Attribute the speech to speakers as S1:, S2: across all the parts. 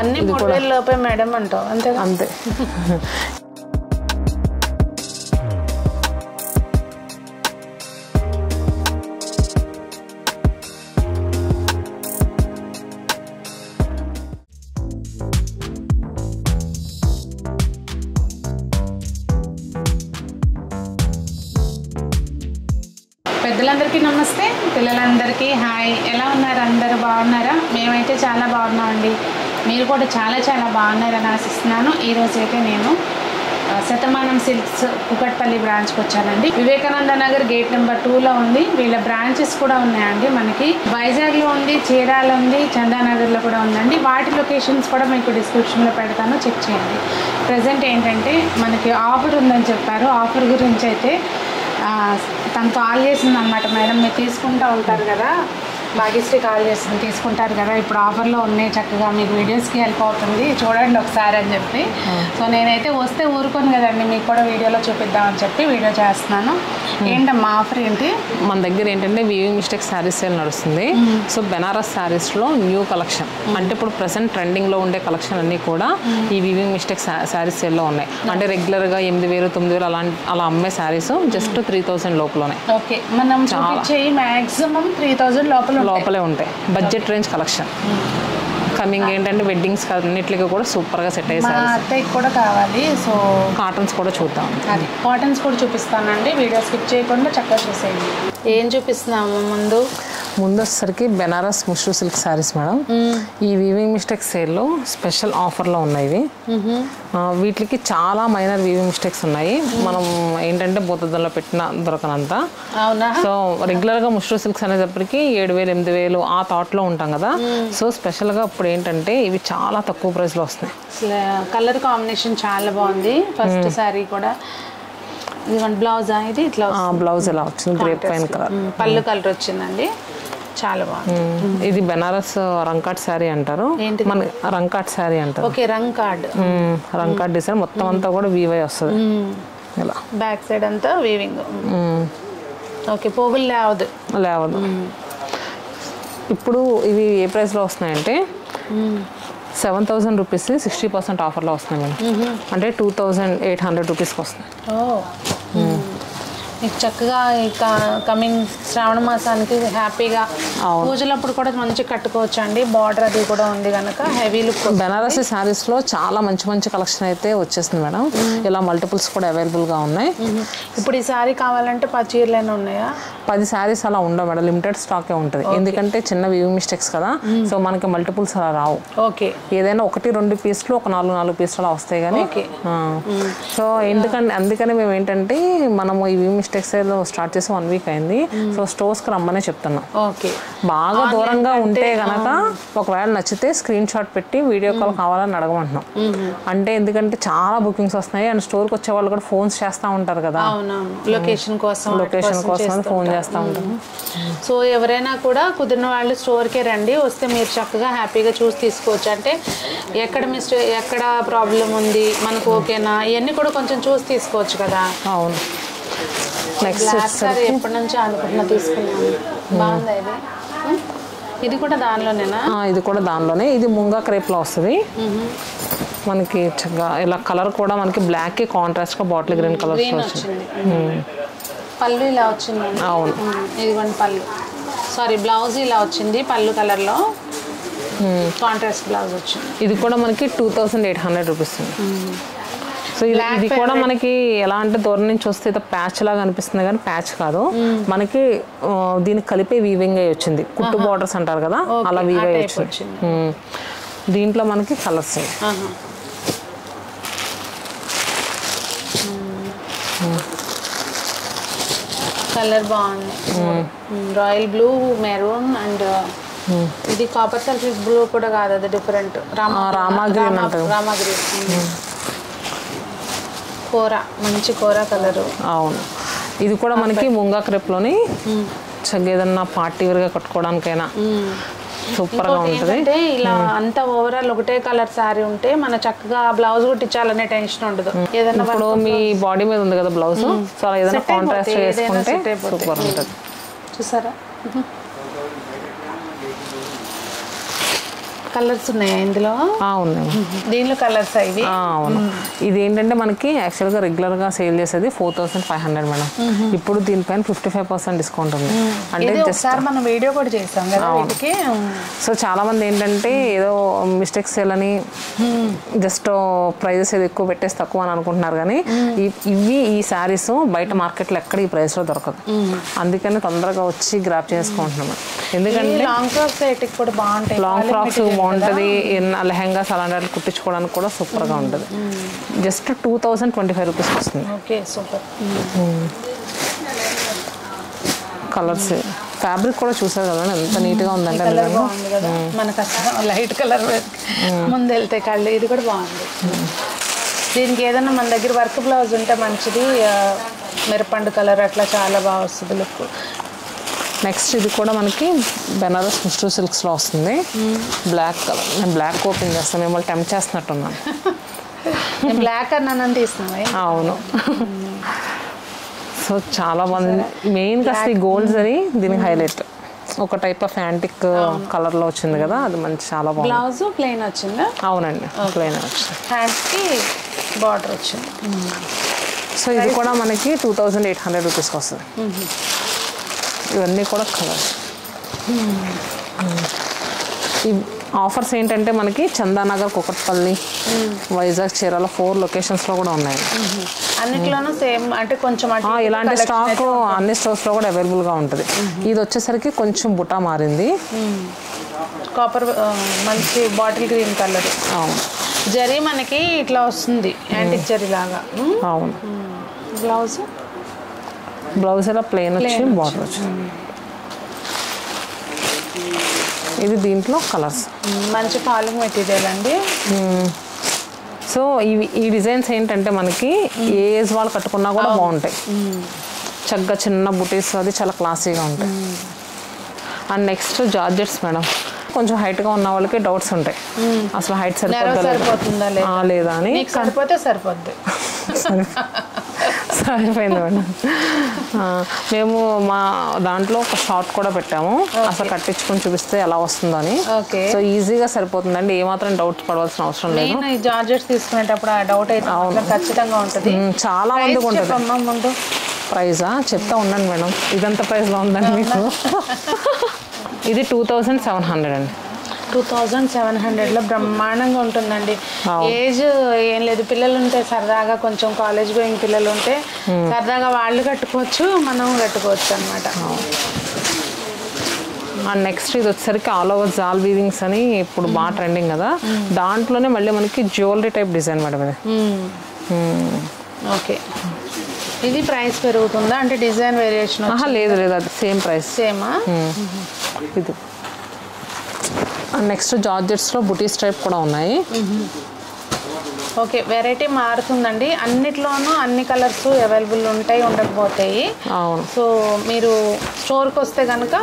S1: అన్ని 3000 లోపే మేడం అంటావు అంతే
S2: అంతే.
S1: పెద్దలందరికీ నమస్తే, పిల్లలందరికీ హాయ్. ఎలా ఉన్నారు? అందరూ బాగున్నారా? మేమైతే చాలా బాగున్నామండి. మీరు కూడా చాలా చాలా బాగున్నారని ఆశిస్తున్నాను. ఈరోజు అయితే నేను శతమానం సిల్క్స్ కుకట్పల్లి బ్రాంచ్కి వచ్చానండి. వివేకానంద నగర్ గేట్ నెంబర్ 2లో ఉంది. వీళ్ళ బ్రాంచెస్ కూడా ఉన్నాయండి. మనకి వైజాగ్లో ఉంది, చీరాల ఉంది, చందానగర్లో కూడా ఉందండి. వాటి లొకేషన్స్ కూడా మీకు డిస్క్రిప్షన్లో పెడతాను, చెక్ చేయండి. ప్రజెంట్ ఏంటంటే మనకి ఆఫర్ ఉందని చెప్పారు. ఆఫర్ గురించి అయితే తను కాల్ చేసింది అనమాట. మేడం మీరు తీసుకుంటూ ఉంటారు కదా, భాగ్యశ్రీ కాల్ చేసింది, తీసుకుంటారు కదా, ఇప్పుడు ఆఫర్లో ఉన్నాయి, చక్కగా మీకు వీడియోస్కి హెల్ప్ అవుతుంది, చూడండి ఒకసారి అని చెప్పి. సో నేనైతే వస్తే ఊరుకోను కదండి, మీకు కూడా వీడియోలో చూపిద్దామని చెప్పి వీడియో చేస్తున్నాను. ఏంటమ్మా ఆఫర్ ఏంటి?
S2: మన దగ్గర ఏంటంటే వీవింగ్ మిస్టేక్ శారీస్ సేల్ నడుస్తుంది. సో బెనారస్ శారీస్లో న్యూ కలెక్షన్, అంటే ఇప్పుడు ప్రెసెంట్ ట్రెండింగ్లో ఉండే కలెక్షన్ అన్నీ కూడా ఈ వీవింగ్ మిస్టేక్ శారీస్ సేల్లో ఉన్నాయి. అంటే రెగ్యులర్గా 8000, 9000 అలా అమ్మే శారీస్ జస్ట్ 3000 లోపలనే.
S1: ఓకే, మనం చూపించే మ్యాక్సిమం 3000 లోపలే
S2: ఉంటాయి. Budget range collection. కమింగ్ ఏంటంటే వెడ్డింగ్స్ అన్నిటికీ కూడా సూపర్గా సెట్ అయ్యే శారీస్.
S1: అత్తయ్యకి కూడా కావాలి. సో
S2: కాటన్స్ కూడా చూద్దాం.
S1: అది కాటన్స్ కూడా చూపిస్తానండి, వీడియో స్కిప్ చేయకుండా చక్కగా చూసేయండి. ఏం చూపిస్తున్నాము? ముందు
S2: వచ్చేసరికి బెనారస్ ముష్రూ సిల్క్ శారీస్ మేడం. ఈ వీవింగ్ మిస్టేక్ సేల్లో స్పెషల్ ఆఫర్లో ఉన్నాయి. వీటికి చాలా మైనర్ వీవింగ్ మిస్టేక్స్ ఉన్నాయి. మనం ఏంటంటే బోతద్దంలో పెట్టిన దొరకనంత. సో రెగ్యులర్గా ముష్రూ సిల్క్స్ అనేటప్పటికి 7000, 8000 ఆ థాట్లో ఉంటాం కదా. సో స్పెషల్గా ఇప్పుడు ఏంటంటే ఇవి చాలా తక్కువ ప్రైస్లో వస్తున్నాయి.
S1: కలర్ కాంబినేషన్ చాలా బాగుంది. ఫస్ట్ శారీ కూడా బ్లౌజ్ ఇది ఇట్లా
S2: బ్లౌజ్ ఎలా వచ్చింది, గ్రేప్ వైన్ కలర్,
S1: పళ్ళు కలర్ వచ్చిందండి, చాలా బాగుంది.
S2: ఇది బెనారస్ రంకాట్ శారీ అంటారు, మన రంకాట్ శారీ అంటారు.
S1: ఓకే, రంకాట్
S2: డిజైన్ మొత్తం అంతా కూడా వీవై వస్తుంది. ఇలా
S1: బ్యాక్ సైడ్ అంతా వీవింగ్. ఓకే, పోగులు లేవదు. ఇప్పుడు ఇవి ఏ ప్రైస్లో వస్తున్నాయంటే 7000 రూపీస్ 60% ఆఫర్లో వస్తున్నాయి మేడం. అంటే 2800 రూపీస్కి వస్తున్నాయి. మీకు చక్కగా ఇక కమింగ్ శ్రావణ మాసానికి హ్యాపీగా పూజలప్పుడు కూడా మంచి కట్టుకోవచ్చు అండి. బార్డర్ అది కూడా ఉంది కనుక హెవీ లుక్.
S2: బెనారసీ శారీస్లో చాలా మంచి మంచి కలెక్షన్ అయితే వచ్చేసింది మేడం. ఇలా మల్టిపుల్స్ కూడా అవైలబుల్గా ఉన్నాయి.
S1: ఇప్పుడు ఈ శారీ కావాలంటే 10 చీరలైనా ఉన్నాయా?
S2: 10 శారీస్ అలా ఉండవు మేడం, లిమిటెడ్ స్టాకే ఉంటుంది. ఎందుకంటే చిన్న వీవింగ్ మిస్టేక్స్ కదా, సో మనకి మల్టిపుల్స్ అలా రావు.
S1: ఓకే,
S2: ఏదైనా 1-2 పీసులు, ఒక 4 పీసులు అలా వస్తాయి కానీ. సో అందుకని మేము ఏంటంటే మనము ఈ వీవింగ్ మిస్టేక్స్ స్టార్ట్ చేసి 1 వీక్ అయింది. సో స్టోర్స్కి రమ్మనే చెప్తున్నాం. బాగా దూరంగా ఉంటే గనక ఒకవేళ నచ్చితే స్క్రీన్ షాట్ పెట్టి వీడియో కాల్ కావాలని అడగమంటున్నాం. అంటే ఎందుకంటే చాలా బుకింగ్స్ వస్తున్నాయి అండ్ స్టోర్కి వచ్చే వాళ్ళు కూడా ఫోన్స్ చేస్తూ ఉంటారు కదా,
S1: లొకేషన్ కోసం
S2: ఫోన్ చేస్తూ ఉంటారు.
S1: సో ఎవరైనా కూడా కుదిరిన వాళ్ళు స్టోర్కే రండి, వస్తే మీరు చక్కగా హ్యాపీగా చూసి తీసుకోవచ్చు. అంటే ఎక్కడ ప్రాబ్లం ఉంది, మనకు ఓకేనా, ఇవన్నీ కూడా కొంచెం చూసి తీసుకోవచ్చు కదా.
S2: అవును. నెక్స్ట్
S1: ఎప్పటి నుంచో అనుకుంటున్నా, తీసుకున్నాను. బాగుంది ఇది. ఇది కూడా దానిలోనేనా?
S2: ఇది కూడా దానిలోనే. ఇది ముంగా క్రేప్లో వస్తుంది మనకి. చక్కగా ఇలా కలర్ కూడా మనకి బ్లాక్ కాంట్రాస్ట్గా బాటిల్ గ్రీన్ కలర్ వచ్చింది.
S1: పళ్ళు ఇలా వచ్చింది.
S2: అవును,
S1: ఇదిగోండి పళ్ళు, సారీ బ్లౌజ్ ఇలా వచ్చింది పళ్ళు కలర్లో, కాంట్రాస్ట్ బ్లౌజ్ వచ్చింది.
S2: ఇది కూడా మనకి 2800 రూపీస్. సో ఇది కూడా మనకి ఎలా అంటే దూరం నుంచి వస్తే ప్యాచ్ లాగా అనిపిస్తుంది కానీ ప్యాచ్ కాదు, మనకి దీనికి కలిపే వీవింగ్ అయ్యి వచ్చింది. కుట్టు బార్డర్స్ అంటారు కదా, అలా వీవ్ అయ్యి వచ్చింది. దీంట్లో మనకి కలర్స్
S1: కలర్ బాగుంది. రాయల్ బ్లూ, మెరూన్ అండ్ ఇది కాపర్ సల్ఫేట్ బ్లూ కూడా కాదు, అది డిఫరెంట్. రామా గ్రీన్. కూర, మంచి కూర కలరు.
S2: అవును, ఇది కూడా మనకి ముంగా క్రేప్లోని ఏదన్నా పార్టీ వేర్గా కట్టుకోవడానికైనా సూపర్ గా ఉంటుంది.
S1: అంటే ఇలా అంతా ఓవరాల్ ఒకటే కలర్ సారీ ఉంటే మన చక్కగా బ్లౌజ్ కుట్టించాలనే టెన్షన్ ఉండదు. ఏదైనా
S2: ఇప్పుడు మీ బాడీ మీద ఉంది కదా బ్లౌజ్, సో అలా ఏదైనా కాంట్రాస్ట్ చేసుకుంటే సూపర్ ఉంటుంది.
S1: చూసారా, కలర్స్ ఉన్నాయా ఇందులో?
S2: ఉన్నాయి.
S1: దీనిలో కలర్స్ ఇవి?
S2: అవును. ఇది ఏంటంటే మనకి యాక్చువల్గా రెగ్యులర్గా సేల్ చేసేది 4500 మేడం. ఇప్పుడు దీనిపైన 55% డిస్కౌంట్ ఉంది. అంటే
S1: ఒకసారి మనం వీడియో కూడా చేసాం కదా వీటికి.
S2: సో చాలా మంది ఏంటంటే ఏదో మిస్టేక్ సేల్ అని జస్ట్ ప్రైజెస్ ఏదో ఎక్కువ పెట్టేసి తక్కువ అని అనుకుంటున్నారు, కానీ ఈ శారీస్ బయట మార్కెట్లో ఎక్కడ ఈ ప్రైస్లో దొరకదు. అందుకని తొందరగా వచ్చి గ్రాప్ చేసుకుంటున్నాం. ఎందుకంటే
S1: లాంగ్ ఫ్రాక్స్ కూడా బాగుంటాయి,
S2: లాంగ్ ఫ్రాక్స్ బాగుంటుంది, లెహెంగాస్ అలాంటి కుట్టించుకోవడానికి కూడా సూపర్గా ఉంటుంది. జస్ట్ 2025 రూపీస్కి వస్తుంది.
S1: Okay, super.
S2: కలర్స్ ఫ్యాబ్రిక్ కూడా చూసారు కదా ఎంత నీట్గా ఉందంటే,
S1: మనకు అసలు లైట్ కలర్ ముందు వెళ్తే కళ్ళు. ఇది కూడా బాగుంది. దీనికి ఏదైనా మన దగ్గర వర్క్ బ్లౌజ్ ఉంటే మంచిది, మిరపండు కలర్ అట్లా చాలా బాగా వస్తుంది లుక్.
S2: నెక్స్ట్ ఇది కూడా మనకి బెనారస్ ముస్టూ సిల్క్స్లో వస్తుంది. Black colour. నేను బ్లాక్ ఓపెన్ చేస్తాను, మిమ్మల్ని టెంప్ట్ చేస్తున్నట్టున్నాను.
S1: బ్లాక్ అన్నాను తీస్తున్నాను.
S2: అవును. సో చాలా బాగుంది. మెయిన్గా అసలు గోల్డ్ జరీ దీనికి హైలైట్. ఒక టైప్ ఆఫ్ యాంటిక్ కలర్లో వచ్చింది కదా, అది మంచి చాలా బాగుంది.
S1: బ్లౌజ్ ప్లెయిన్ వచ్చిందా?
S2: అవునండి, ప్లెయిన్ వచ్చింది.
S1: హ్యాండ్స్కి బార్డర్ వచ్చింది.
S2: సో ఇది కూడా మనకి 2800 రూపీస్కి వస్తుంది. ఇవన్నీ కూడా కలర్స్. ఈ ఆఫర్స్ ఏంటంటే మనకి చందానగర్, కుకట్పల్లి, వైజాగ్, చీరాల 4 లొకేషన్స్లో కూడా ఉన్నాయి.
S1: అన్నిట్లోనూ సేమ్ అంటే కొంచెం
S2: ఇలాంటి స్టాక్ అన్ని స్టోర్స్లో కూడా అవైలబుల్గా ఉంటుంది. ఇది వచ్చేసరికి కొంచెం బుటా మారింది,
S1: కాపర్ మంచి బాటిల్ గ్రీన్ కలర్.
S2: అవును.
S1: జరీ మనకి ఇట్లా వస్తుంది, యాంటిక్ జరీ లాగా.
S2: అవును.
S1: బ్లౌజ్
S2: ఇలా ప్లెయిన్ వచ్చి బార్డర్ వచ్చింది. ఇది దీంట్లో కలర్స్.
S1: మంచి ఫాలింగ్ మెటీరియల్ అండి.
S2: సో ఈ డిజైన్స్ ఏంటంటే మనకి ఏ ఏజ్ వాళ్ళు కట్టుకున్నా కూడా బాగుంటాయి. చక్కగా చిన్న బుటీస్ అది చాలా క్లాసీగా ఉంటాయి. And next georgettes madam. కొంచెం హైట్గా ఉన్న వాళ్ళకి డౌట్స్ ఉంటాయి, అసలు హైట్
S1: సరిపోతుందా
S2: లేదా అని.
S1: సరిపోతే సరిపోద్ది.
S2: సరిపోయింది మేడం. మేము మా దాంట్లో ఒక షార్ట్ కూడా పెట్టాము, అసలు కట్టించుకొని చూపిస్తే ఎలా వస్తుందో అని. సో ఈజీగా సరిపోతుందండి, ఏమాత్రం డౌట్స్ పడవలసిన అవసరం లేదు.
S1: జార్జెట్స్ తీసుకునేటప్పుడు ఆ డౌట్ అయితే ఖచ్చితంగా ఉంటుంది.
S2: చాలా మందికి ఉంటుంది. ప్రైజా చెప్తా ఉన్నాను మేడం, ఇదంతా ప్రైస్లో ఉందండి మీకు. ఇది 2700 అండి.
S1: 2700లో బ్రహ్మాండంగా ఉంటుందండి. ఏజ్ ఏం లేదు, పిల్లలు ఉంటే సరదాగా కొంచెం కాలేజ్ గోయింగ్ పిల్లలు ఉంటే సరదాగా వాళ్ళు కట్టుకోవచ్చు, మనం కట్టుకోవచ్చు అనమాట.
S2: అండ్ నెక్స్ట్ ఇది వచ్చేసరికి ఆల్ ఓవర్ జాల్ వీవింగ్స్ అని ఇప్పుడు బాగా ట్రెండింగ్ కదా, దాంట్లోనే మళ్ళీ మనకి జ్యువెలరీ టైప్ డిజైన్ మేడం ఇది.
S1: ఓకే, ఇది ప్రైస్ పెరుగుతుందా అంటే డిజైన్ వేరియేషన్?
S2: లేదు లేదు, అది సేమ్ ప్రైస్.
S1: సేమా?
S2: ఇది నెక్స్ట్ జార్జెట్స్లో బుటీస్ టైప్ కూడా ఉన్నాయి.
S1: ఓకే, వెరైటీ మారుతుందండి. అన్నిట్లోనూ అన్ని కలర్స్ అవైలబుల్ ఉంటాయి, ఉండకపోతాయి.
S2: అవును.
S1: సో మీరు స్టోర్కి వస్తే కనుక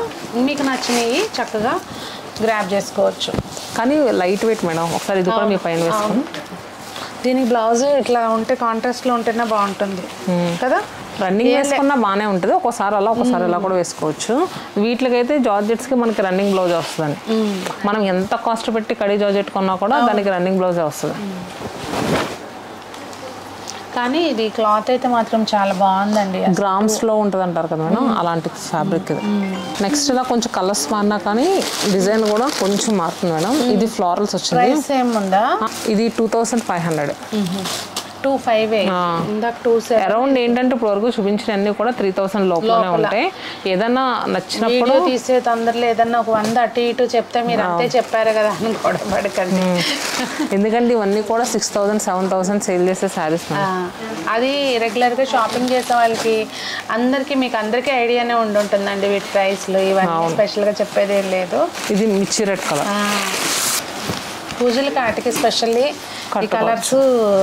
S1: మీకు నచ్చినవి చక్కగా గ్రాబ్ చేసుకోవచ్చు.
S2: కానీ లైట్ వెయిట్ మేడం, ఒకసారి ఇది కూడా మీ పైన వేసుకోండి.
S1: దీనికి బ్లౌజ్ ఇట్లా ఉంటే కాంట్రాస్ట్లో ఉంటేనే బాగుంటుంది కదా.
S2: రన్నింగ్ వేసుకున్నా బాగానే ఉంటుంది, ఒకసారి అలా ఒకసారి ఇలా కూడా వేసుకోవచ్చు. వీటికైతే జార్జెట్స్కి మనకి రన్నింగ్ బ్లౌజ్ వస్తుందని, మనం ఎంత కాస్ట్ పెట్టి కడీ జార్జెట్ కొన్నా కూడా దానికి రన్నింగ్ బ్లౌజే వస్తుంది.
S1: కానీ ఇది క్లాత్ అయితే మాత్రం చాలా బాగుందండి.
S2: గ్రామ్స్లో ఉంటుంది అంటారు కదా మేడం, అలాంటి ఫ్యాబ్రిక్ ఇది. నెక్స్ట్ ఇలా కొంచెం కలర్స్ మారినా కానీ డిజైన్ కూడా కొంచెం మారుతుంది మేడం. ఇది ఫ్లోరల్స్ వచ్చింది.
S1: సేమ్ ఉందా?
S2: ఇది 2500.
S1: 25
S2: అరౌండ్ ఏంటంటే ఇప్పుడు వరకు చూపించిన అన్ని కూడా 3000 లోపలనే ఉంటాయి. ఏదన్నా నచ్చినప్పుడు
S1: తీసే తొందరలో ఏదన్నా ఒక 100 అటు ఇటు చెప్తే మీరు అంతే చెప్పారు కదా అని కూడా పడకండి.
S2: ఎందుకంటే ఇవన్నీ కూడా 6000 7000 సేల్ చేసే శారీస్.
S1: అది రెగ్యులర్గా షాపింగ్ చేసే వాళ్ళకి మీకు అందరికీ ఐడియానే ఉంటుందండి వీటి ప్రైస్లు. ఇవన్నీ స్పెషల్గా చెప్పేది ఏం లేదు.
S2: ఇది మిర్చి రెడ్ కలర్.
S1: పూజలకి వాటికి స్పెషల్లీ ఈ కలర్స్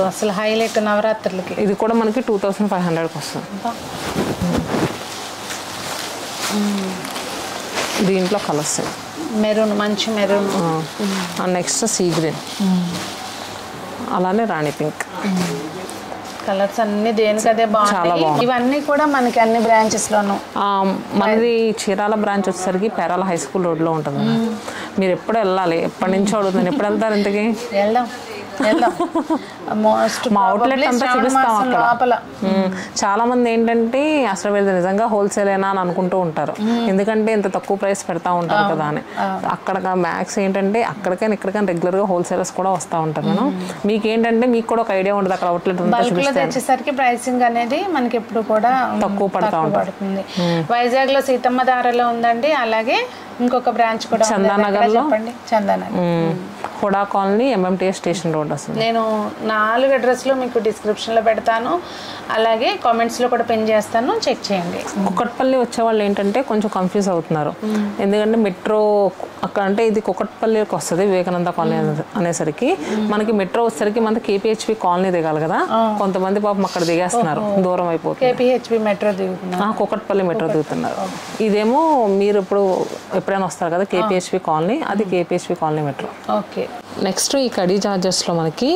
S1: అసలు హైలైట్ నవరాత్రులకి.
S2: ఇది కూడా మనకి 2500కి వస్తుంది. దీంట్లో కలర్స్
S1: మెరూన్, మంచి మెరూన్.
S2: నెక్స్ట్ సీ గ్రీన్, అలానే రాణి పింక్.
S1: కలర్స్ అన్ని దేనికదే బాగుంటాయి. ఇవన్నీ కూడా మనకి అన్ని బ్రాంచెస్ లోను.
S2: మనది చీరాల బ్రాంచ్ వచ్చేసరికి పేరాల హై స్కూల్ రోడ్ లో ఉంటుంది. మీరు ఎప్పుడు వెళ్ళాలి, ఎప్పటి నుంచో అడుగుతాను, ఎప్పుడు వెళ్తారు ఇంతకీ? మా అవుట్లెట్ అంతా చూపిస్తాం అక్కడ. చాలా మంది ఏంటంటే అసలు వీళ్ళు నిజంగా హోల్సేలేనా అని అనుకుంటూ ఉంటారు, ఎందుకంటే ఇంత తక్కువ ప్రైస్ పెడతా ఉంటారు కదా అని. అక్కడ మ్యాక్స్ ఏంటంటే అక్కడికైనా ఇక్కడికైనా రెగ్యులర్ గా హోల్సేలర్స్ కూడా వస్తూ ఉంటారు. నేను మీకు ఏంటంటే మీకు కూడా ఒక ఐడియా ఉంటుంది అక్కడ అవుట్లెట్
S1: వచ్చేసరికి ప్రైసింగ్ అనేది మనకి ఎప్పుడు కూడా
S2: తక్కువ పడతా ఉంటుంది.
S1: వైజాగ్ లో సీతమ్మ దారలో ఉందండి, అలాగే ఇంకొక బ్రాంచ్ కూడా
S2: చందానగర్ లో,
S1: Chandanagar
S2: HUDA colony, MMTS station road వస్తుంది.
S1: నేను 4 అడ్రస్లు మీకు డిస్క్రిప్షన్లో పెడతాను, అలాగే కామెంట్స్లో కూడా పిన్ చేస్తాను, చెక్ చేయండి.
S2: కుకట్పల్లి వచ్చే వాళ్ళు ఏంటంటే కొంచెం కన్ఫ్యూజ్ అవుతున్నారు, ఎందుకంటే మెట్రో అక్కడ అంటే ఇది కుకట్పల్లికి వస్తుంది, వివేకానంద కాలనీ అనేసరికి మనకి మెట్రో వచ్చేసరికి మనకి కేపీహెచ్పి కాలనీ దిగాలి కదా. కొంతమంది పాపం అక్కడ దిగేస్తున్నారు, దూరం అయిపోతుంది.
S1: కేపీహెచ్పి మెట్రో దిగుతున్నారు,
S2: కుకట్పల్లి మెట్రో దిగుతున్నారు. ఇదేమో మీరు ఎప్పుడైనా వస్తారు కదా కేపీహెచ్పి కాలనీ, అది కేపీహెచ్పి కాలనీ మెట్రో.
S1: ఓకే.
S2: నెక్స్ట్ ఈ కడీ చార్జెస్లో మనకి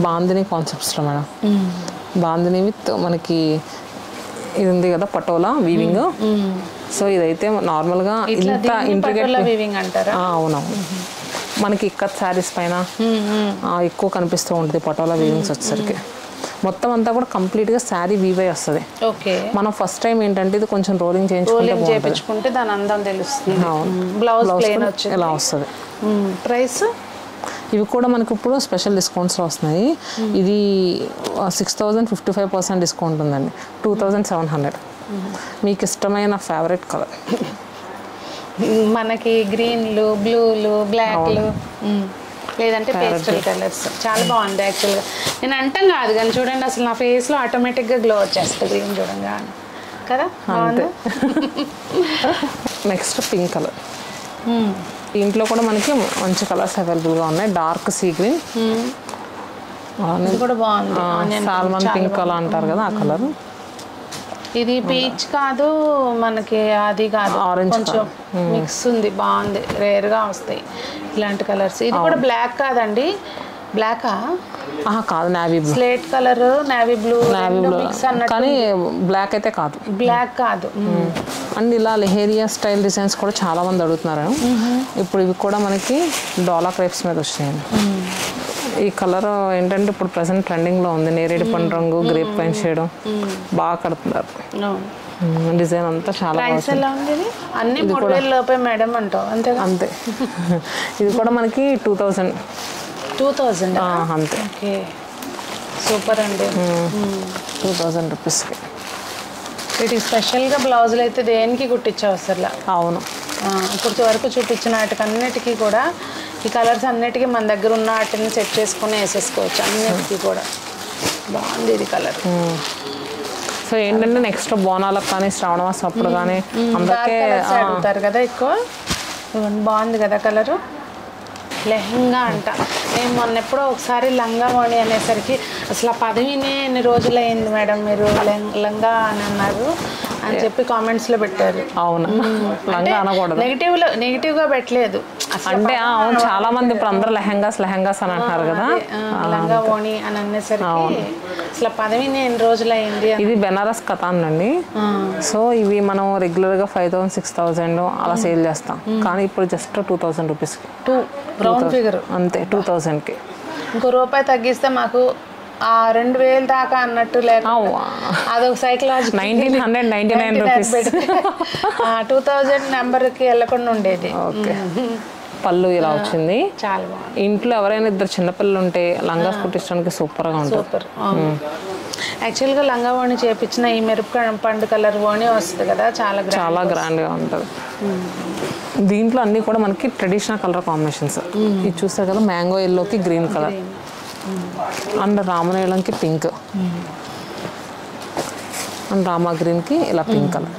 S2: బాందిని కాన్సెప్ట్స్లో మేడం, బాందిని విత్ మనకి ఇది ఉంది కదా పటోలా వీవింగ్. సో ఇదైతే నార్మల్గా ఇంత ఇంట్రికేట్
S1: వీవింగ్ అంటారా?
S2: అవునవును. మనకి ఇక్కత్ శారీస్ పైన ఎక్కువ కనిపిస్తూ ఉంటుంది పటోలా వీవింగ్స్ వచ్చేసరికి. మొత్తం అంతా కూడా కంప్లీట్గా శారీ వీవై వస్తుంది. మనం ఫస్ట్ టైం ఏంటంటే ఇది కొంచెం రోలింగ్
S1: చేయించుకుంటే దాని అందం తెలుస్తుంది. బ్లౌజ్
S2: ఎలా వస్తుంది.
S1: ప్రైస్
S2: ఇవి కూడా మనకి ఇప్పుడు స్పెషల్ డిస్కౌంట్స్లో వస్తున్నాయి. ఇది 6055% డిస్కౌంట్ ఉందండి, 2700. మీకు ఇష్టమైన ఫేవరెట్ కలర్
S1: మనకి గ్రీన్లు, బ్లూలు, బ్లాక్లు, లేదంటే పేస్టల్ కలర్స్ చాలా బాగుంది. యాక్చువల్గా నేను అంటాం కాదు కానీ చూడండి, అసలు నా ఫేస్లో ఆటోమేటిక్గా గ్లో వచ్చేస్తుంది గ్రీన్ చూడంగా కదా.
S2: Next pink colour. దీంట్లో కూడా మనకి మంచి కలర్స్ అవైలబుల్గా ఉన్నాయి. డార్క్ సీ గ్రీన్,
S1: కూడా బాగుంది.
S2: సాల్మన్ పింక్ అలా అంటారు కదా ఆ కలర్.
S1: ఇది పీచ్ కాదు మనకి, అది కాదు,
S2: ఆరెంజ్,
S1: కొంచెం మిక్స్ ఉంది, బాగుంది. రేర్గా వస్తాయి ఇలాంటి కలర్స్. ఇది కూడా బ్లాక్ కాదండి, బ్లాకా
S2: కాదు, navy blue,
S1: slate colour, navy blue,
S2: కానీ బ్లాక్ అయితే కాదు,
S1: బ్లాక్ కాదు.
S2: అండ్ ఇలా లెహేరియా స్టైల్ డిజైన్స్ కూడా చాలా మంది అడుగుతున్నారు. ఇప్పుడు ఇవి కూడా మనకి డోలా క్రేప్స్ మీద వచ్చినాయండి. ఈ కలర్ ఏంటంటే ఇప్పుడు ప్రెసెంట్ ట్రెండింగ్లో ఉంది, నేరేడు పండు రంగు, గ్రేప్ వైన్ షేడ్ బాగా కడుతున్నారు. డిజైన్ అంతా చాలా
S1: అన్ని 3000 లోపే మేడం అంటావు అంతే.
S2: ఇది కూడా మనకి 2000
S1: అంతే. ఓకే, సూపర్ అండి.
S2: 2000 రూపీస్కి.
S1: వీటికి స్పెషల్గా బ్లౌజులు అయితే దేనికి కుట్టించావు అసలు?
S2: అవును,
S1: ఇప్పుడు వరకు చూపించిన వాటికన్నిటికీ కూడా ఈ కలర్స్ అన్నిటికీ మన దగ్గర ఉన్న వాటిని సెట్ చేసుకుని వేసేసుకోవచ్చు. అన్నిటికీ కూడా బాగుంది ఇది కలర్.
S2: సో ఏంటంటే నెక్స్ట్ బోనాలకు కానీ శ్రావణ మాసం అప్పుడు కానీ అందరికీ
S1: అడుగుతారు కదా ఎక్కువ. బాగుంది కదా కలరు. లెహంగా అంట. నేను మొన్న ఎప్పుడో ఒకసారి లంగా ఓణి అనేసరికి అసలు ఆ పదవినే ఎన్ని రోజులు అయింది మేడం మీరు లంగా అని అన్నారు అని చెప్పి కామెంట్స్లో పెట్టారు.
S2: అవును,
S1: నెగిటివ్గా పెట్టలేదు
S2: అంటే. అవును, చాలా మంది ఇప్పుడు అందరూ లెహంగాస్ అని అంటారు కదా,
S1: లంగా ఓణి అని అనేసరికి అసలు పదవిని ఎన్ని రోజులు అయింది.
S2: ఇది బెనారస్ కథాన్ అండి. సో ఇవి మనం రెగ్యులర్గా 5000, 6000 అలా సేల్ చేస్తాం, కానీ ఇప్పుడు జస్ట్ 2000 రూపీస్కి
S1: రౌండ్ ఫిగర్
S2: అంతే. 2000కి
S1: ఇంకో రూపాయి తగ్గిస్తే మాకు 2000 దాకా అన్నట్టు. లేక అదొక సైకలాజీ.
S2: 1999 రూపీస్
S1: 2000 నెంబర్కి వెళ్ళకుండా ఉండేది.
S2: ఓకే. పళ్ళు ఇలా వచ్చింది,
S1: చాలా బాగుంది.
S2: ఇంట్లో ఎవరైనా 2 చిన్నపిల్లలు ఉంటే లంగాస్ కుట్టించడానికి సూపర్గా ఉంటుంది.
S1: సూపర్. యాక్చువల్గా లంగా ఓణి చేపించిన ఈ మెరుపు పండు కలర్ ఓణి వస్తుంది కదా, చాలా
S2: గ్రాండ్గా ఉంటుంది. దీంట్లో అన్నీ కూడా మనకి ట్రెడిషనల్ కలర్ కాంబినేషన్స్. ఇది చూస్తారు కదా, మ్యాంగో ఎల్లోకి గ్రీన్ కలర్ అండ్ రామనీలంకి పింక్ అండ్ రామా గ్రీన్కి ఇలా పింక్ కలర్.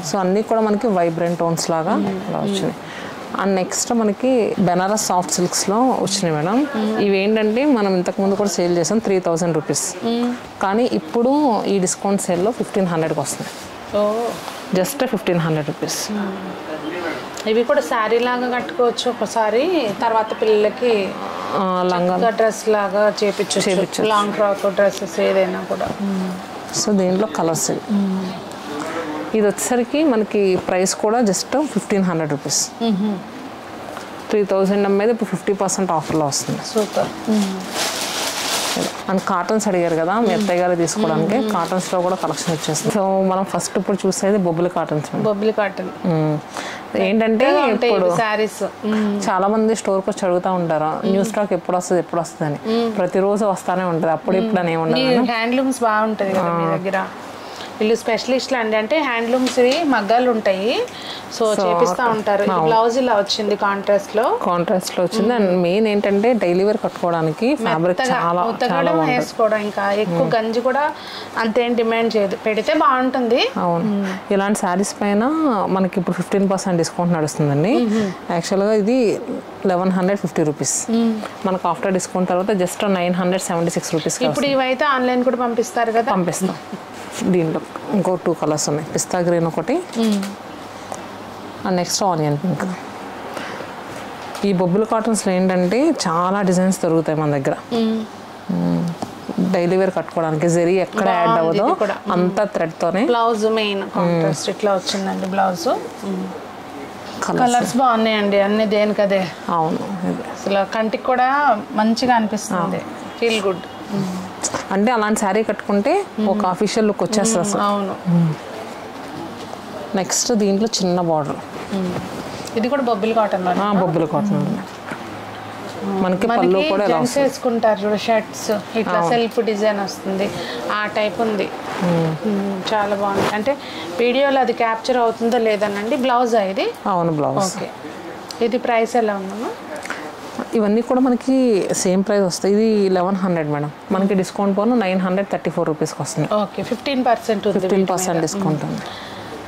S2: సో అన్నీ కూడా మనకి వైబ్రెంట్ టోన్స్ లాగా ఇలా వచ్చినాయి. అండ్ నెక్స్ట్ మనకి బెనారస్ సాఫ్ట్ సిల్క్స్లో వచ్చినాయి మేడం. ఇవి ఏంటంటే మనం ఇంతకుముందు కూడా సేల్ చేసాం 3000 రూపీస్, కానీ ఇప్పుడు ఈ డిస్కౌంట్ సేల్లో 1500కి వస్తున్నాయి. Just 1500 rupees.
S1: ఇవి కూడా శారీ లాగా కట్టుకోవచ్చు ఒకసారి, తర్వాత పిల్లలకి
S2: లంగా
S1: డ్రెస్ లాగా చేపించు, లాంగ్ ఫ్రాక్ డ్రెస్సెస్ ఏదైనా కూడా.
S2: సో దీంట్లో కలర్స్ ఇది వచ్చేసరికి మనకి ప్రైస్ కూడా జస్ట్ 1500 రూపీస్. 3000 అమ్మేది ఇప్పుడు 50% ఆఫర్లో వస్తుంది.
S1: సూపర్.
S2: అండ్ కాటన్స్ అడిగారు కదా మీ అత్తయ్య గారు తీసుకోవడానికి, కాటన్స్లో కూడా కలెక్షన్ వచ్చేస్తుంది. సో మనం ఫస్ట్ ఇప్పుడు చూసేది బొబ్బిలి కాటన్స్.
S1: బొబ్బిలి కాటన్
S2: ఏంటంటే ఇప్పుడు
S1: సారీస్
S2: చాలా మంది స్టోర్కి వచ్చి అడుగుతూ ఉంటారు న్యూ స్టాక్ ఎప్పుడు వస్తుంది అని. ప్రతిరోజు వస్తానే ఉంటుంది, అప్పుడు ఇప్పుడు అని ఏముండదు.
S1: హ్యాండ్లూమ్స్ బాగుంటుంది కదా మీ దగ్గర, వీళ్ళు స్పెషలిస్ట్లు అండి. అంటే హ్యాండ్లూమ్స్ మగ్గాలు ఉంటాయి, సో చేపిస్తూ ఉంటారు. బ్లౌజ్ ఇలా వచ్చింది కాంట్రాస్ట్ లో
S2: వచ్చింది. అండ్ మెయిన్ ఏంటంటే డైలీ వేర్ కట్టుకోవడానికి ఫ్యాబ్రిక్ చాలా
S1: వేసుకోవడం, ఇంకా ఎక్కువ గంజి కూడా అంతేం డిమాండ్ చేయదు, పెడితే బాగుంటుంది.
S2: అవును, ఇలాంటి శారీస్ పైన మనకి ఇప్పుడు 15% డిస్కౌంట్ నడుస్తుందండి. యాక్చువల్గా ఇది 1150 రూపీస్, మనకు ఆఫ్టర్ డిస్కౌంట్ తర్వాత జస్ట్ 976 రూపీస్.
S1: ఇప్పుడు ఇవైతే ఆన్లైన్ కూడా పంపిస్తారు కదా?
S2: పంపిస్తాం. దీంట్లో ఇంకో 2 కలర్స్ ఉన్నాయి, పిస్తా గ్రీన్ ఒకటి అండ్ నెక్స్ట్ ఆనియన్ పింక్. ఈ బొబ్బుల కాటన్స్లో ఏంటంటే చాలా డిజైన్స్ దొరుకుతాయి మన దగ్గర. డైలీ వేర్ కట్టుకోవడానికి జరీ ఎక్కడ యాడ్ అవ్వదో అంతా థ్రెడ్తోనే.
S1: బ్లౌజ్ మెయిన్ కాంట్రాస్ట్ ఇట్లా వచ్చిందండి బ్లౌజ్. కలర్స్ బాగున్నాయండి అన్ని దేనికదే.
S2: అవును,
S1: అసలు కంటికి కూడా మంచిగా అనిపిస్తుంది, ఫీల్ గుడ్.
S2: అంటే అలాంటి శారీ కట్టుకుంటే ఒక అఫీషియల్ లుక్ వచ్చేస్తుంది అసలు.
S1: అవును.
S2: నెక్స్ట్ దీంట్లో చిన్న బార్డర్,
S1: ఇది కూడా బొబ్బిలి కాటన్.
S2: బొబ్బిలి కాటన్ మనకి పళ్ళు కూడా
S1: వేసుకుంటారు చూడ, షర్ట్స్ ఇట్లా సెల్ఫ్ డిజైన్ వస్తుంది, ఆ టైప్ ఉంది. చాలా బాగుంది. అంటే వీడియోలో అది క్యాప్చర్ అవుతుందో లేదనండి. బ్లౌజ్ ఇది?
S2: అవును, బ్లౌజ్.
S1: ఓకే, ఇది ప్రైస్ ఎలా ఉందమ్మా?
S2: ఇవన్నీ కూడా మనకి సేమ్ ప్రైస్ వస్తాయి. ఇది 1100 మేడం, మనకి డిస్కౌంట్ పోను 934 రూపీస్కి వస్తుంది.
S1: ఓకే, 15%
S2: డిస్కౌంట్ ఉంది.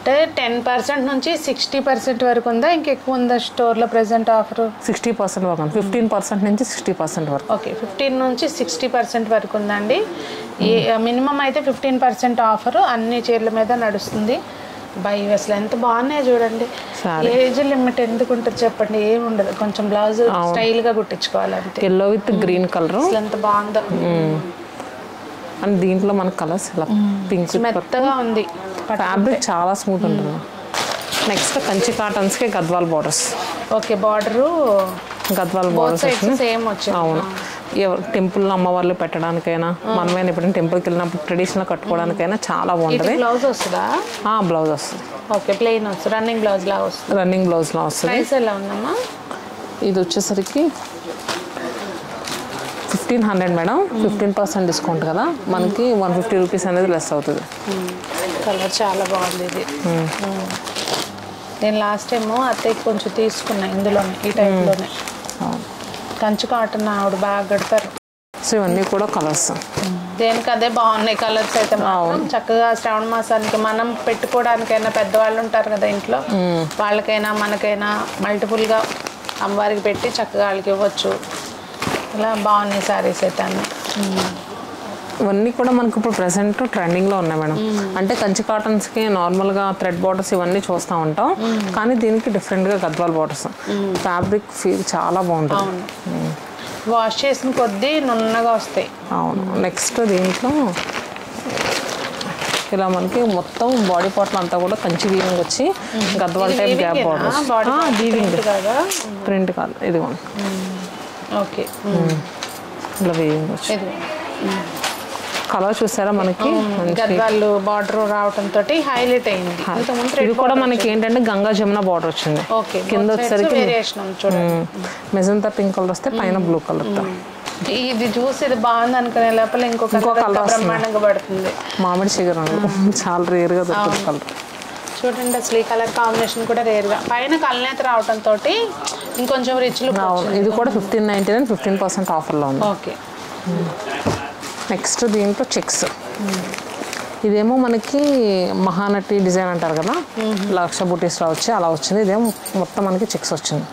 S1: అంటే 10% నుంచి 60% వరకు ఉందా, ఇంకెక్కువ ఉందా స్టోర్లో ప్రెసెంట్ ఆఫర్?
S2: 60% వరకు, 15% నుంచి 60% వరకు.
S1: ఓకే, 15 నుంచి 60% వరకు ఉందండి. మినిమం అయితే 15% ఆఫర్ అన్ని చీరల మీద నడుస్తుంది. బై అసలు ఎంత బాగున్నాయి చూడండి. ఏజ్ లిమిట్ ఎందుకు ఉంటుంది చెప్పండి, ఏమి ఉండదు. కొంచెం బ్లౌజ్ స్టైల్ గా కుట్టించుకోవాలంటే.
S2: ఎల్లో విత్ గ్రీన్ కలర్
S1: అసలు ఎంత బాగుందో.
S2: అండ్ దీంట్లో మన కలర్స్ ఇలా పింక్
S1: మెత్తగా ఉంది,
S2: ఫ్యాబ్రిక్ చాలా స్మూత్ ఉంటుంది. నెక్స్ట్ కంచి కాటన్స్కి Gadwal borders.
S1: Okay, border
S2: Gadwal borders
S1: same వచ్చింది.
S2: అవును, టెంపుల్ అమ్మవార్లు పెట్టడానికైనా, మనమైనా ఎప్పుడైనా టెంపుల్కి వెళ్ళినప్పుడు ట్రెడిషనల్ కట్టుకోవడానికైనా చాలా బాగుంటుంది.
S1: బ్లౌజ్ వస్తుందా?
S2: బ్లౌజ్ వస్తుంది.
S1: ఓకే, ప్లెయిన్ వస్తుంది, రన్నింగ్ బ్లౌజ్ లా వస్తుంది.
S2: రన్నింగ్ బ్లౌజ్ లా వస్తుంది.
S1: ప్రైస్ ఎలా ఉందమ్మా?
S2: ఇది వచ్చేసరికి 1500 మేడం, 15% డిస్కౌంట్ కదా, మనకి 150 రూపీస్ అనేది లెస్ అవుతుంది.
S1: కలర్ చాలా బాగుంది ఇది. నేను లాస్ట్ టైము అత్తయ్యకి కొంచెం తీసుకున్నా ఇందులోనే, ఈ టైప్లోనే. కంచి కాటన్ ఆవిడ బాగా కడతారు.
S2: సో ఇవన్నీ కూడా కలర్స్,
S1: దేనికి అదే బాగున్నాయి కలర్స్ అయితే. చక్కగా శ్రావణ మాసానికి మనం పెట్టుకోవడానికైనా, పెద్దవాళ్ళు ఉంటారు కదా ఇంట్లో, వాళ్ళకైనా మనకైనా మల్టిపుల్గా అమ్మవారికి పెట్టి చక్కగా వాళ్ళకి ఇవ్వచ్చు. ఇలా బాగున్నాయి శారీస్ అయితే అన్నీ.
S2: ఇవన్నీ కూడా మనకు ఇప్పుడు ప్రెసెంట్ ట్రెండింగ్లో ఉన్నాయి మేడం. అంటే కంచి కాటన్స్కి నార్మల్గా థ్రెడ్ బార్డర్స్ ఇవన్నీ చూస్తూ ఉంటాం, కానీ దీనికి డిఫరెంట్గా గద్వాల్ బార్డర్స్. ఫ్యాబ్రిక్ ఫీల్ చాలా బాగుంటుంది,
S1: వాష్ చేసిన కొద్దీ నున్నగా వస్తాయి.
S2: అవును. నెక్స్ట్ దీంట్లో ఇలా మనకి మొత్తం బాడీ పార్ట్లో అంతా కూడా కంచి వీవింగ్ వచ్చి Gadwal type gap borders. Weaving print కాదు, ఇదిగోండి.
S1: ఓకే,
S2: ఇలా వీవింగ్ వచ్చి కలర్ చూసారా మనకి
S1: గద్వాల్ బార్డర్ రావడంతో హైలైట్ అయింది.
S2: ఇది కూడా మనకి ఏంటంటే గంగా జమున బార్డర్ వచ్చింది. కింద వచ్చేసరికి మెజంతా పింక్ కలర్ వస్తే పైన బ్లూ కలర్.
S1: ఇది చూసి ఇది బాగుంది అనుకునే లోపల ఇంకొక కలర్ బ్రహ్మాండంగా పడుతుంది.
S2: మామిడి చిగురు చాలా రేర్ గా దొరుకుతుంది కలర్.
S1: చూడండి అసలు ఈ కలర్ కాంబినేషన్ కూడా రేర్ గా, పైన కలనేత రావడంతో ఇంకొంచెం రిచ్ లుక్.
S2: ఇది కూడా 1599, 15% ఆఫర్లో ఉంది.
S1: ఓకే,
S2: నెక్స్ట్ దీంట్లో చెక్స్. ఇదేమో మనకి మహానటి డిజైన్ అంటారు కదా, లక్ష బుటీస్లో వచ్చి అలా వచ్చింది. ఇదేమో మొత్తం మనకి చెక్స్ వచ్చింది.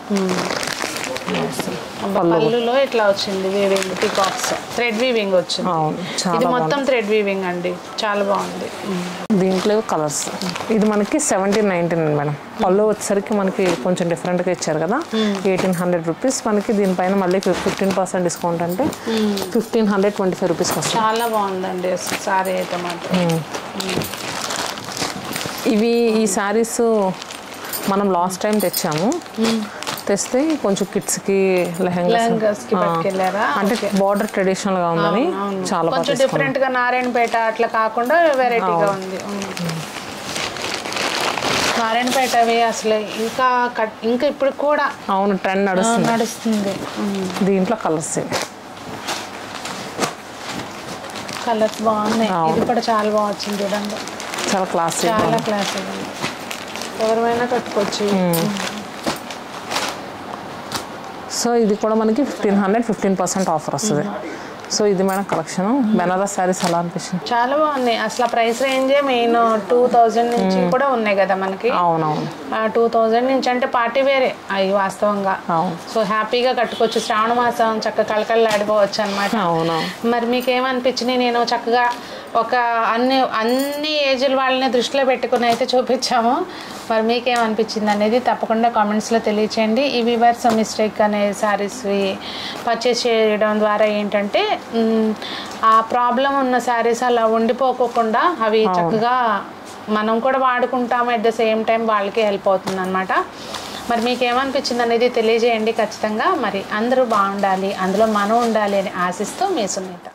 S1: పళ్ళులో ఇట్లా వచ్చింది వీవింగ్, పికాక్స్ థ్రెడ్ వీవింగ్ వచ్చింది.
S2: అవును,
S1: ఇది మొత్తం థ్రెడ్ వీవింగ్ అండి, చాలా బాగుంది.
S2: దీంట్లో కలర్స్. ఇది మనకి 1799 మేడం. పళ్ళు వచ్చేసరికి మనకి కొంచెం డిఫరెంట్గా ఇచ్చారు కదా, 1800 రూపీస్. మనకి దీనిపైన మళ్ళీ 15% డిస్కౌంట్ అంటే 1525 రూపీస్ వస్తుంది.
S1: చాలా బాగుందండి అసలు సారీ అయితే మాత్రం.
S2: ఇవి ఈ శారీస్ మనం లాస్ట్ టైం తెచ్చాము. తెస్తే కొంచెం కిడ్స్కి
S1: లెహంగాస్కి పట్టుకెళ్ళారా?
S2: అంటే బార్డర్ ట్రెడిషనల్గా ఉందని చాలా
S1: కొంచెం డిఫరెంట్గా నారాయణపేట అట్లా కాకుండా వెరైటీగా ఉంది. నారాయణపేట అవి అసలు ఇంకా ఇప్పుడు కూడా
S2: అవును ట్రెండ్
S1: నడుస్తుంది.
S2: దీంట్లో కలర్స్
S1: బాగున్నాయి. ఇది కూడా చాలా బాగా వచ్చింది చూడండి,
S2: చాలా క్లాసిక్,
S1: చాలా క్లాసిక్. ఎవరైనా కట్టుకోవచ్చు.
S2: సో ఇది కూడా మనకి 15% ఆఫర్ వస్తుంది. సో ఇది మేడం కలెక్షన్. బెనారస్ శారీస్ ఎలా అనిపిస్తుంది?
S1: చాలా బాగున్నాయి అసలు. ప్రైస్ రేంజే మెయిన్ 2000 నుంచి కూడా ఉన్నాయి కదా మనకి.
S2: అవునవును,
S1: 2000 నుంచి అంటే పార్టీ వేరే అవి వాస్తవంగా. సో హ్యాపీగా కట్టుకోవచ్చు, శ్రావణ మాసం చక్కగా కళకళలాడిపోవచ్చు అనమాట.
S2: అవును.
S1: మరి మీకేమనిపించింది? నేను చక్కగా ఒక అన్ని ఏజ్ల వాళ్ళని దృష్టిలో పెట్టుకుని అయితే చూపించాము. మరి మీకేమనిపించింది అనేది తప్పకుండా కామెంట్స్లో తెలియచేయండి. ఈ వివర్స్ మిస్టేక్ అనే శారీస్వి పర్చేస్ చేయడం ద్వారా ఏంటంటే ఆ ప్రాబ్లం ఉన్న శారీస్ అలా ఉండిపోకుండా అవి చక్కగా మనం కూడా వాడుకుంటాము, అట్ ద సేమ్ టైం వాళ్ళకి హెల్ప్ అవుతుంది అనమాట. మరి మీకేమనిపించింది అనేది తెలియజేయండి ఖచ్చితంగా. మరి అందరూ బాగుండాలి, అందులో మనం ఉండాలి అని ఆశిస్తూ మీ సునీత.